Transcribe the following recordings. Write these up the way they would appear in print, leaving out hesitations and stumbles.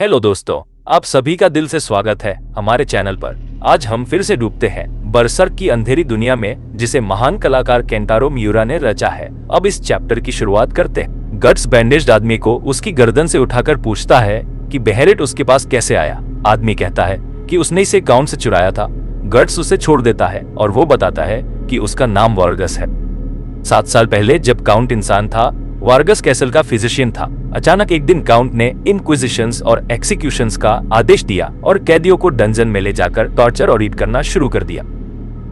Hello दोस्तों, आप सभी का दिल से स्वागत है हमारे चैनल पर। आज हम फिर से डूबते हैं बरसर्क की अंधेरी दुनिया में जिसे महान कलाकार केंटारो मियुरा ने रचा है। अब इस चैप्टर की शुरुआत करते हैं। गट्स बैंडेज्ड आदमी को उसकी गर्दन से उठाकर पूछता है कि बेहेरेट उसके पास कैसे आया। आदमी कहता है कि उसने इसे काउंट से चुराया था। गट्स उसे छोड़ देता है और वो बताता है कि उसका नाम वार्गस है। 7 साल पहले जब काउंट इंसान था, वार्गस कैसल का फिजिशियन था। अचानक एक दिन काउंट ने इंक्विजिशंस और एक्सिक्यूशंस का आदेश दिया और कैदियों को डंजन में ले जाकर टॉर्चर और ईट करना शुरू कर दिया।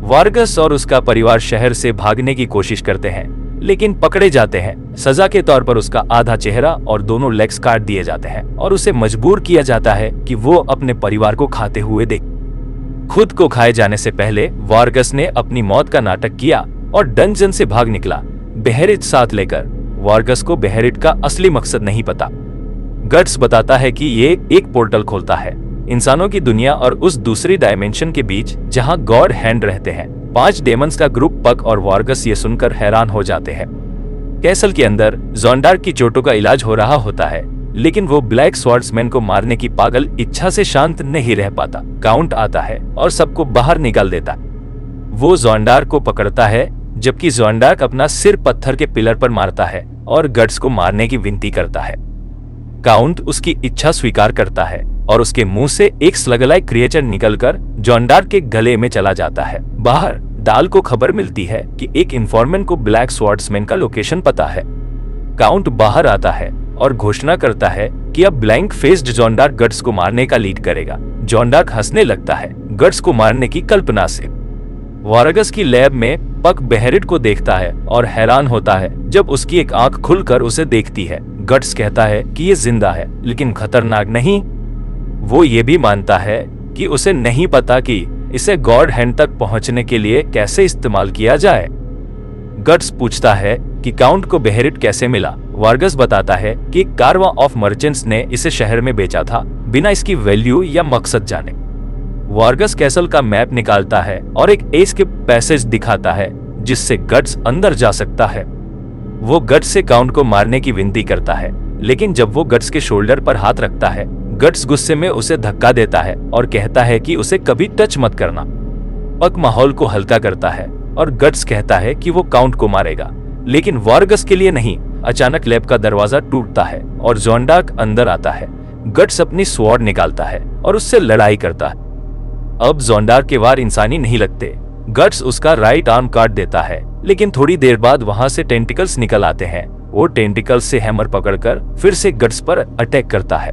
वार्गस और उसका परिवार शहर से भागने की कोशिश करते हैं, लेकिन पकड़े जाते हैं। सजा के तौर पर उसका आधा चेहरा और दोनों लेग्स काट दिए जाते हैं और उसे मजबूर किया जाता है कि वो अपने परिवार को खाते हुए देखे। खुद को खाए जाने से पहले वार्गस ने अपनी मौत का नाटक किया और डंजन से भाग निकला, बेहेरेट साथ लेकर। वार्गस को बेहेरेट का असली मकसद नहीं पता। गट्स बताता है कि ये एक पोर्टल खोलता है इंसानों की दुनिया और उस दूसरी डायमेंशन के बीच जहां गॉड हैंड रहते हैं। 5 डेमंस का ग्रुप पक और वार्गस ये सुनकर हैरान हो जाते हैं। कैसल के अंदर ज़ोंडार्क की चोटों का इलाज हो रहा होता है, लेकिन वो ब्लैक स्वॉर्ड्समैन को मारने की पागल इच्छा से शांत नहीं रह पाता। काउंट आता है और सबको बाहर निकाल देता है। वो ज़ोंडार्क को पकड़ता है, जबकि ज़ोंडार्क अपना सिर पत्थर के पिलर पर मारता है और गट्स को मारने की विनती करता है। काउंट उसकी इच्छा स्वीकार करता है और उसके मुंह से एक स्लग-लाइक क्रिएचर निकलकर ज़ोंडार्क के गले में चला जाता है। बाहर डाल को खबर मिलती है कि एक इन्फॉर्मेंट को ब्लैक स्वॉर्ड्समैन का लोकेशन पता है। काउंट बाहर आता है और घोषणा करता है कि अब ब्लैंक फेस्ड ज़ोंडार्क गट्स को मारने का लीड करेगा। ज़ोंडार्क हंसने लगता है गट्स को मारने की कल्पना से। वार्गस की लैब में पक बेहेरेट को देखता है और हैरान होता है जब उसकी एक आंख खुलकर उसे देखती है। गट्स कहता है कि ये जिंदा है, लेकिन खतरनाक नहीं। वो ये भी मानता है कि उसे नहीं पता कि इसे गॉड हैंड तक पहुंचने के लिए कैसे इस्तेमाल किया जाए। गट्स पूछता है कि काउंट को बेहेरेट कैसे मिला। वार्गस बताता है कि कारवां ऑफ मर्चेंट्स ने इसे शहर में बेचा था, बिना इसकी वैल्यू या मकसद जाने। वार्गस कैसल का मैप निकालता है और एक एस्केप पैसेज दिखाता है जिससे गट्स अंदर जा सकता है। वो गट्स से काउंट को मारने की विनती करता है, लेकिन जब वो गट्स के शोल्डर पर हाथ रखता है, गट्स गुस्से में उसे धक्का देता है और कहता है कि उसे कभी टच मत करना। पक माहौल को हल्का करता है और गट्स कहता है कि वो काउंट को मारेगा, लेकिन वार्गस के लिए नहीं। अचानक लैब का दरवाजा टूटता है और ज़ोंडार्क अंदर आता है। गट्स अपनी स्वॉर्ड निकालता है और उससे लड़ाई करता है। अब ज़ोंडार्क के वार इंसानी नहीं लगते। गट्स उसका राइट आर्म काट देता है, लेकिन थोड़ी देर बाद वहां से टेंटिकल्स निकल आते हैं। वो टेंटिकल्स से हैमर पकड़कर फिर से गट्स पर अटैक करता है।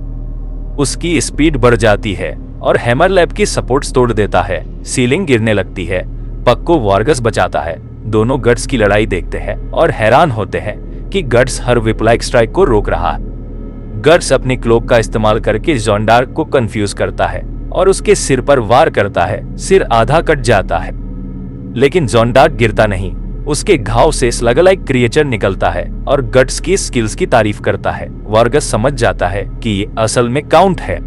उसकी स्पीड बढ़ जाती है और हैमर लैब की सपोर्ट्स तोड़ देता है। सीलिंग गिरने लगती है। पक को वार्गस बचाता है। दोनों गट्स की लड़ाई देखते हैं और हैरान होते हैं कि गट्स हर विपलाइक स्ट्राइक को रोक रहा है। गट्स अपनी क्लोक का इस्तेमाल करके ज़ोंडार्क को कंफ्यूज करता है और उसके सिर पर वार करता है। सिर आधा कट जाता है, लेकिन ज़ोंडार्क गिरता नहीं। उसके घाव से स्लग-लाइक क्रिएचर निकलता है और गट्स की स्किल्स की तारीफ करता है। वार्गस समझ जाता है कि ये असल में काउंट है।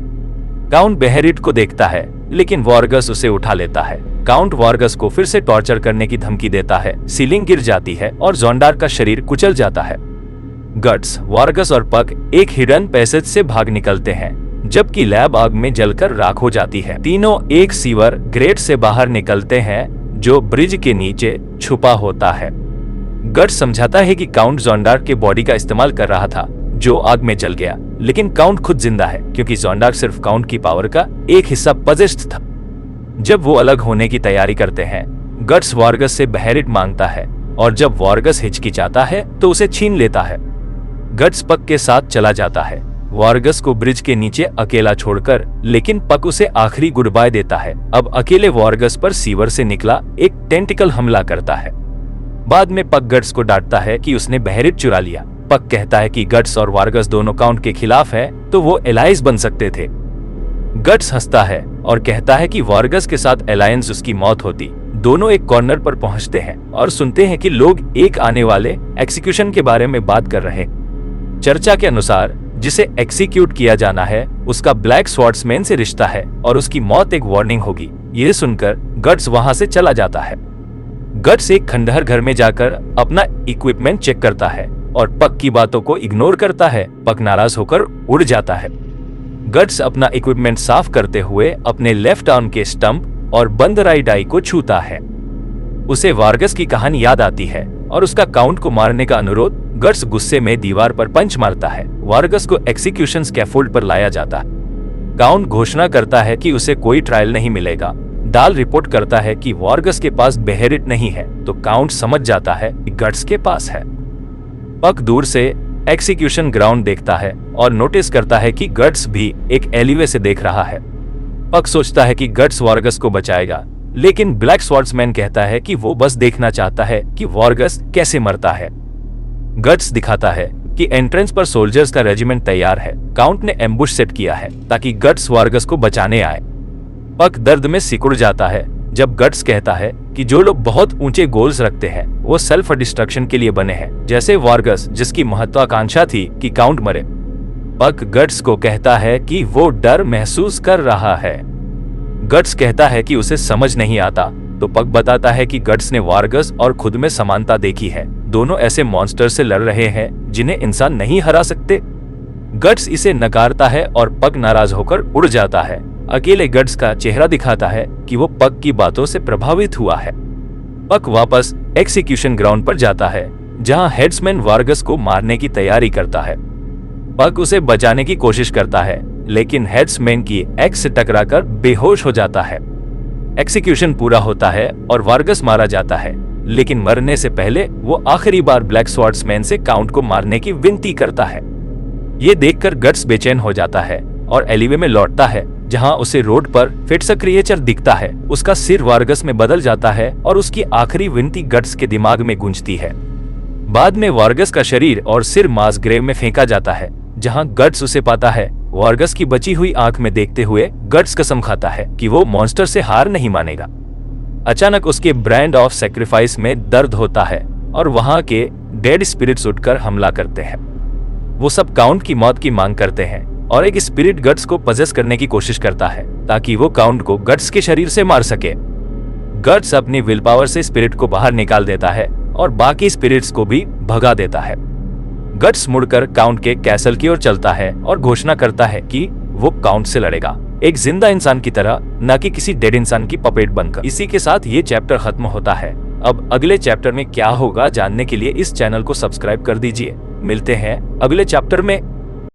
काउंट बेहेरेट को देखता है, लेकिन वार्गस उसे उठा लेता है। काउंट वार्गस को फिर से टॉर्चर करने की धमकी देता है। सीलिंग गिर जाती है और ज़ोंडार्क का शरीर कुचल जाता है। गट्स, वार्गस और पक एक हिडन पैसेज से भाग निकलते हैं, जबकि लैब आग में जलकर राख हो जाती है। तीनों एक सीवर ग्रेट से बाहर निकलते हैं जो ब्रिज के नीचे छुपा होता है। गट्स समझाता है कि काउंट ज़ोंडार्क के बॉडी का इस्तेमाल कर रहा था जो आग में जल गया, लेकिन काउंट खुद जिंदा है क्योंकि ज़ोंडार्क सिर्फ काउंट की पावर का एक हिस्सा पजेस्ड था। जब वो अलग होने की तैयारी करते हैं, गट्स वार्गस से बेहेरेट मांगता है और जब वार्गस हिचकिचाता है तो उसे छीन लेता है। गट्स पक के साथ चला जाता है, वार्गस को ब्रिज के नीचे अकेला छोड़कर, लेकिन पक उसे आखिरी गुड बाय देता है। अब अकेले वार्गस पर सीवर से निकला एक टेंटिकल हमला करता है। बाद में पक गट्स को डांटता है कि उसने बेहेरेट चुरा लिया। पक कहता है कि गट्स और वार्गस दोनों काउंट के खिलाफ है, तो वो एलायंस बन सकते थे। गट्स हंसता है और कहता है कि वार्गस के साथ एलायंस उसकी मौत होती। दोनों एक कॉर्नर पर पहुंचते हैं और सुनते हैं कि लोग एक आने वाले एक्सिक्यूशन के बारे में बात कर रहे हैं। चर्चा के अनुसार जिसे एक्सिक्यूट किया जाना है उसका ब्लैक स्वॉर्ड्समैन से रिश्ता है और उसकी मौत एक वार्निंग होगी। ये सुनकर गट्स वहां से चला जाता है। गट्स एक खंडहर घर में जाकर अपना इक्विपमेंट चेक करता है और पक की बातों को इग्नोर करता है। पक नाराज होकर उड़ जाता है। गट्स अपना इक्विपमेंट साफ करते हुए अपने लेफ्ट आर्म के स्टंप और बंद राइट आई को छूता है। उसे वार्गस की कहानी याद आती है और उसका काउंट को मारने का अनुरोध। गट्स गुस्से में दीवार पर पंच मारता है। वार्गस को एक्सिक्यूशन स्कैफोल्ड पर लाया जाता है। काउंट घोषणा करता है कि उसे कोई ट्रायल नहीं मिलेगा। डाल रिपोर्ट करता है कि वार्गस के पास बेहेरिट नहीं है, तो काउंट समझ जाता है कि गट्स के पास है। पक दूर से एक्सिक्यूशन ग्राउंड देखता है और नोटिस करता है कि गट्स भी एक एलिवे से देख रहा है। पक सोचता है कि गट्स वार्गस को बचाएगा, लेकिन ब्लैक स्वॉर्ड्समैन कहता है कि वो बस देखना चाहता है कि वार्गस कैसे मरता है। गट्स दिखाता है कि एंट्रेंस पर सोल्जर्स का रेजिमेंट तैयार है। काउंट ने एम्बुश सेट किया है ताकि गट्स वार्गस को बचाने आए। पक दर्द में सिकुड़ जाता है जब गट्स कहता है कि जो लोग बहुत ऊंचे गोल्स रखते हैं वो सेल्फ डिस्ट्रक्शन के लिए बने हैं, जैसे वार्गस जिसकी महत्वाकांक्षा थी कि काउंट मरे। पक गट्स को कहता है कि वो डर महसूस कर रहा है। गट्स कहता है कि उसे समझ नहीं आता, तो पक बताता है कि गट्स ने वार्गस और खुद में समानता देखी है। दोनों ऐसे मॉन्स्टर से लड़ रहे हैं जिन्हें इंसान नहीं हरा सकते। गट्स इसे नकारता है और पक नाराज होकर उड़ जाता है। अकेले गट्स का चेहरा दिखाता है कि वो पक की बातों से प्रभावित हुआ है। पक वापस एक्सिक्यूशन ग्राउंड पर जाता है जहां हेड्समैन वार्गस को मारने की तैयारी करता है। पक उसे बचाने की कोशिश करता है, लेकिन हेड्समैन की एक्स से टकराकर बेहोश हो जाता है। एक्सिक्यूशन पूरा होता है और वार्गस मारा जाता है, लेकिन मरने से पहले वो आखिरी बार ब्लैक स्वॉर्ड्समैन से काउंट को मारने की विनती करता है। ये देखकर गट्स बेचैन हो जाता है और एलिवे में लौटता है जहां उसे रोड पर फिर से क्रिएचर दिखता है। उसका सिर वार्गस में बदल जाता है और उसकी आखिरी विनती गट्स के दिमाग में गूंजती है। बाद में वार्गस का शरीर और सिर मास ग्रेव में फेंका जाता है जहां गट्स उसे पाता है। वार्गस की बची हुई आंख में देखते हुए गट्स कसम खाता है कि वो मॉन्स्टर से हार नहीं मानेगा। अचानक उसके ब्रांड ऑफ सैक्रिफाइस में दर्द होता है और वहां के डेड स्पिरिट्स उठकर हमला करते हैं। वो सब काउंट की मौत की मांग करते हैं और एक स्पिरिट गट्स को पजेस करने की कोशिश करता है ताकि वो काउंट को गट्स के शरीर से मार सके। गट्स अपनी विल पावर से स्पिरिट को बाहर निकाल देता है और बाकी स्पिरिट्स को भी भगा देता है। गट्स मुड़कर काउंट के कैसल की ओर चलता है और घोषणा करता है कि वो काउंट से लड़ेगा, एक जिंदा इंसान की तरह, न कि किसी डेड इंसान की पपेट बनकर। इसी के साथ ये चैप्टर खत्म होता है। अब अगले चैप्टर में क्या होगा जानने के लिए इस चैनल को सब्सक्राइब कर दीजिए। मिलते हैं अगले चैप्टर में।